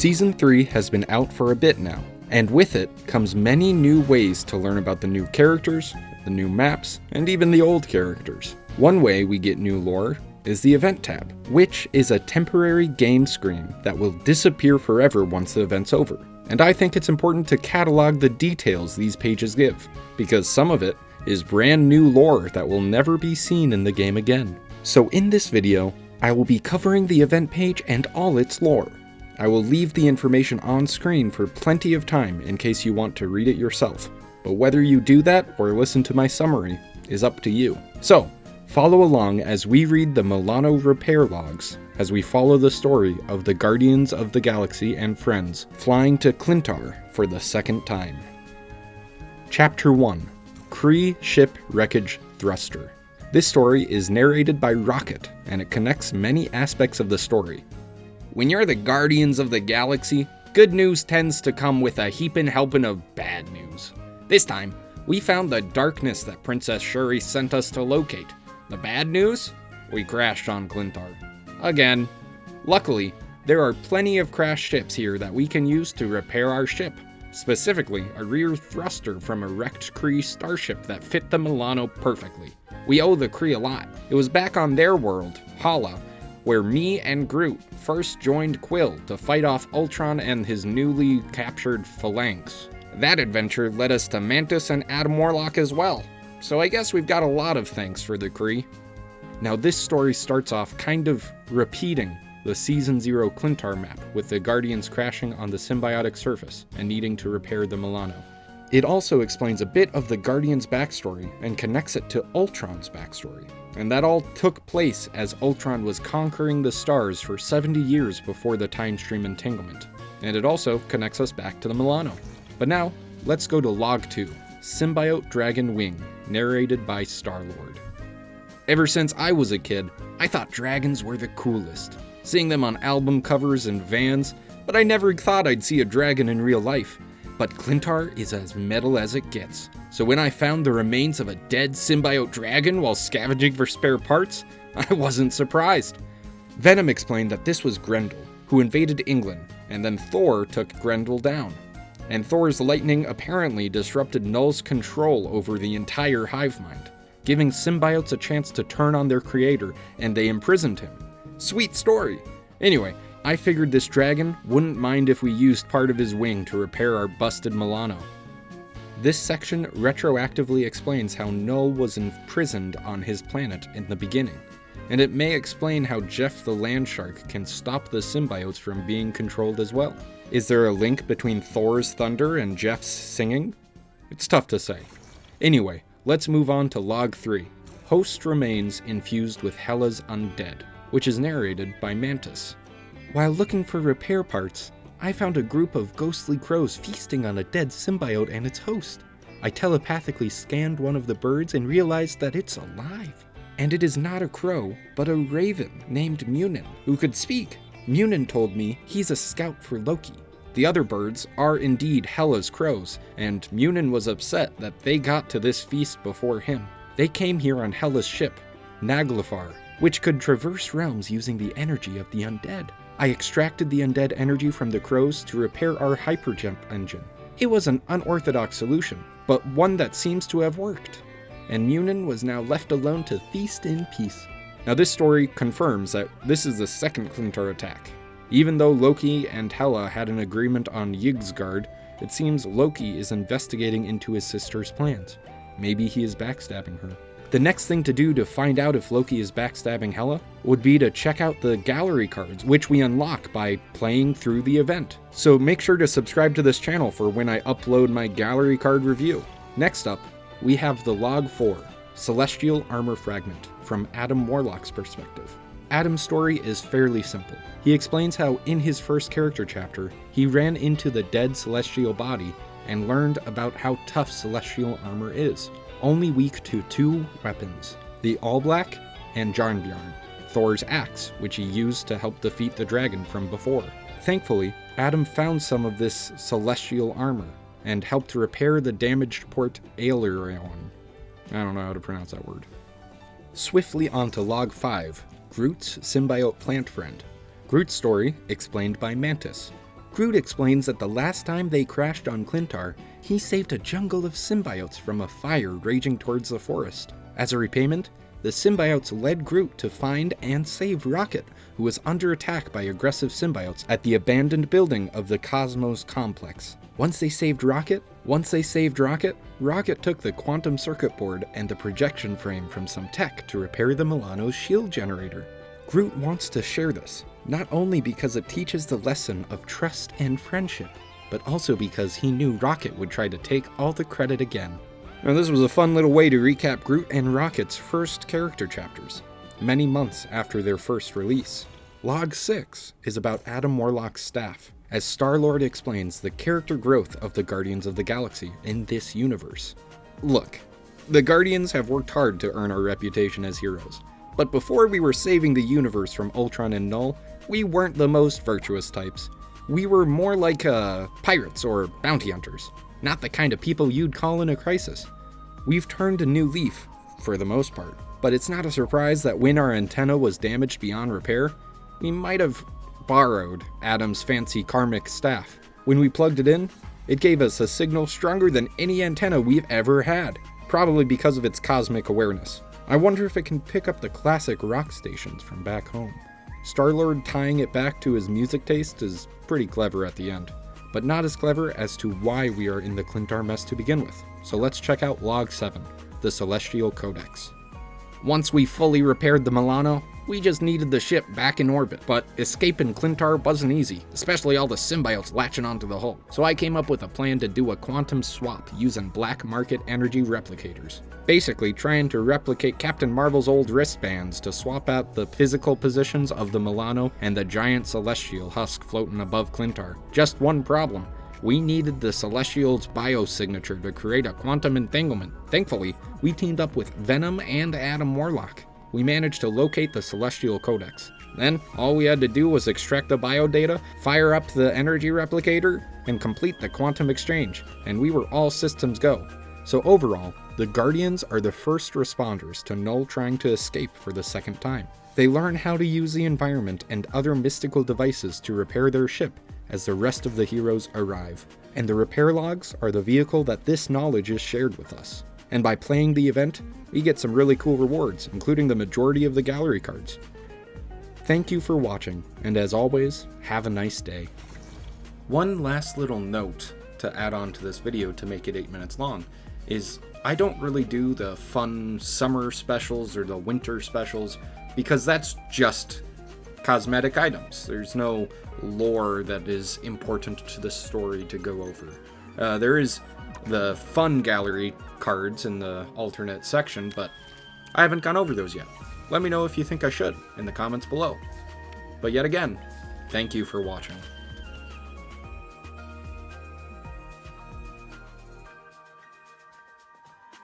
Season 3 has been out for a bit now, and with it comes many new ways to learn about the new characters, the new maps, and even the old characters. One way we get new lore is the Event tab, which is a temporary game screen that will disappear forever once the event's over. And I think it's important to catalog the details these pages give, because some of it is brand new lore that will never be seen in the game again. So in this video, I will be covering the event page and all its lore. I will leave the information on screen for plenty of time in case you want to read it yourself, but whether you do that or listen to my summary is up to you. So, follow along as we read the Milano repair logs as we follow the story of the Guardians of the Galaxy and friends flying to Clintar for the second time. Chapter 1, Kree Ship Wreckage Thruster. This story is narrated by Rocket, and it connects many aspects of the story. When you're the Guardians of the Galaxy, good news tends to come with a heapin' helping of bad news. This time, we found the darkness that Princess Shuri sent us to locate. The bad news? We crashed on Clintar. Again. Luckily, there are plenty of crashed ships here that we can use to repair our ship. Specifically, a rear thruster from a wrecked Kree starship that fit the Milano perfectly. We owe the Kree a lot. It was back on their world, Hala, where me and Groot first joined Quill to fight off Ultron and his newly captured Phalanx. That adventure led us to Mantis and Adam Warlock as well, so I guess we've got a lot of thanks for the Kree. Now this story starts off kind of repeating the Season 0 Clintar map, with the Guardians crashing on the symbiotic surface and needing to repair the Milano. It also explains a bit of the Guardians' backstory and connects it to Ultron's backstory. And that all took place as Ultron was conquering the stars for 70 years before the time stream entanglement. And it also connects us back to the Milano. But now, let's go to Log 2, Symbiote Dragon Wing, narrated by Star-Lord. Ever since I was a kid, I thought dragons were the coolest. Seeing them on album covers and vans, but I never thought I'd see a dragon in real life. But Clintar is as metal as it gets. So when I found the remains of a dead symbiote dragon while scavenging for spare parts, I wasn't surprised. Venom explained that this was Grendel, who invaded England, and then Thor took Grendel down. And Thor's lightning apparently disrupted Null's control over the entire hive mind, giving symbiotes a chance to turn on their creator, and they imprisoned him. Sweet story! Anyway, I figured this dragon wouldn't mind if we used part of his wing to repair our busted Milano. This section retroactively explains how Null was imprisoned on his planet in the beginning, and it may explain how Jeff the Landshark can stop the symbiotes from being controlled as well. Is there a link between Thor's thunder and Jeff's singing? It's tough to say. Anyway, let's move on to Log 3, Host Remains Infused with Helas Undead, which is narrated by Mantis. While looking for repair parts, I found a group of ghostly crows feasting on a dead symbiote and its host. I telepathically scanned one of the birds and realized that it's alive. And it is not a crow, but a raven named Munin, who could speak. Munin told me he's a scout for Loki. The other birds are indeed Hela's crows, and Munin was upset that they got to this feast before him. They came here on Hela's ship, Naglfar, which could traverse realms using the energy of the undead. I extracted the undead energy from the crows to repair our hyperjump engine. It was an unorthodox solution, but one that seems to have worked. And Munin was now left alone to feast in peace. Now this story confirms that this is the second Clintar attack. Even though Loki and Hela had an agreement on Yggdrasgard, it seems Loki is investigating into his sister's plans. Maybe he is backstabbing her. The next thing to do to find out if Loki is backstabbing Hela would be to check out the gallery cards, which we unlock by playing through the event. So make sure to subscribe to this channel for when I upload my gallery card review. Next up, we have the Log 4, Celestial Armor Fragment, from Adam Warlock's perspective. Adam's story is fairly simple. He explains how in his first character chapter, he ran into the dead celestial body and learned about how tough celestial armor is. Only weak to two weapons, the All Black and Jarnbjorn, Thor's axe, which he used to help defeat the dragon from before. Thankfully, Adam found some of this celestial armor and helped repair the damaged port Aelerion. I don't know how to pronounce that word. Swiftly on to Log 5, Groot's Symbiote Plant Friend. Groot's story explained by Mantis. Groot explains that the last time they crashed on Clintar, he saved a jungle of symbiotes from a fire raging towards the forest. As a repayment, the symbiotes led Groot to find and save Rocket, who was under attack by aggressive symbiotes at the abandoned building of the Cosmos Complex. Once they saved Rocket, Rocket took the quantum circuit board and the projection frame from some tech to repair the Milano's shield generator. Groot wants to share this, not only because it teaches the lesson of trust and friendship, but also because he knew Rocket would try to take all the credit again. Now this was a fun little way to recap Groot and Rocket's first character chapters, many months after their first release. Log 6 is about Adam Warlock's staff, as Star-Lord explains the character growth of the Guardians of the Galaxy in this universe. Look, the Guardians have worked hard to earn our reputation as heroes, but before we were saving the universe from Ultron and Null, we weren't the most virtuous types. We were more like pirates or bounty hunters, not the kind of people you'd call in a crisis. We've turned a new leaf, for the most part, but it's not a surprise that when our antenna was damaged beyond repair, we might have borrowed Adam's fancy karmic staff. When we plugged it in, it gave us a signal stronger than any antenna we've ever had, probably because of its cosmic awareness. I wonder if it can pick up the classic rock stations from back home. Star-Lord tying it back to his music taste is pretty clever at the end, but not as clever as to why we are in the Clintar mess to begin with. So let's check out Log 7, the Celestial Codeex. Once we fully repaired the Milano, we just needed the ship back in orbit, but escaping Clintar wasn't easy, especially all the symbiotes latching onto the hull. So I came up with a plan to do a quantum swap using black market energy replicators. Basically trying to replicate Captain Marvel's old wristbands to swap out the physical positions of the Milano and the giant celestial husk floating above Clintar. Just one problem. We needed the Celestial's biosignature to create a quantum entanglement. Thankfully, we teamed up with Venom and Adam Warlock. We managed to locate the Celestial Codeex. Then, all we had to do was extract the biodata, fire up the energy replicator, and complete the quantum exchange, and we were all systems go. So overall, the Guardians are the first responders to Null trying to escape for the second time. They learn how to use the environment and other mystical devices to repair their ship as the rest of the heroes arrive. And the repair logs are the vehicle that this knowledge is shared with us. And by playing the event, we get some really cool rewards, including the majority of the gallery cards. Thank you for watching, and as always, have a nice day. One last little note to add on to this video to make it 8 minutes long is I don't really do the fun summer specials or the winter specials because that's just cosmetic items. There's no lore that is important to the story to go over. There is the fun gallery cards in the alternate section, but I haven't gone over those yet. Let me know if you think I should in the comments below. But yet again, thank you for watching.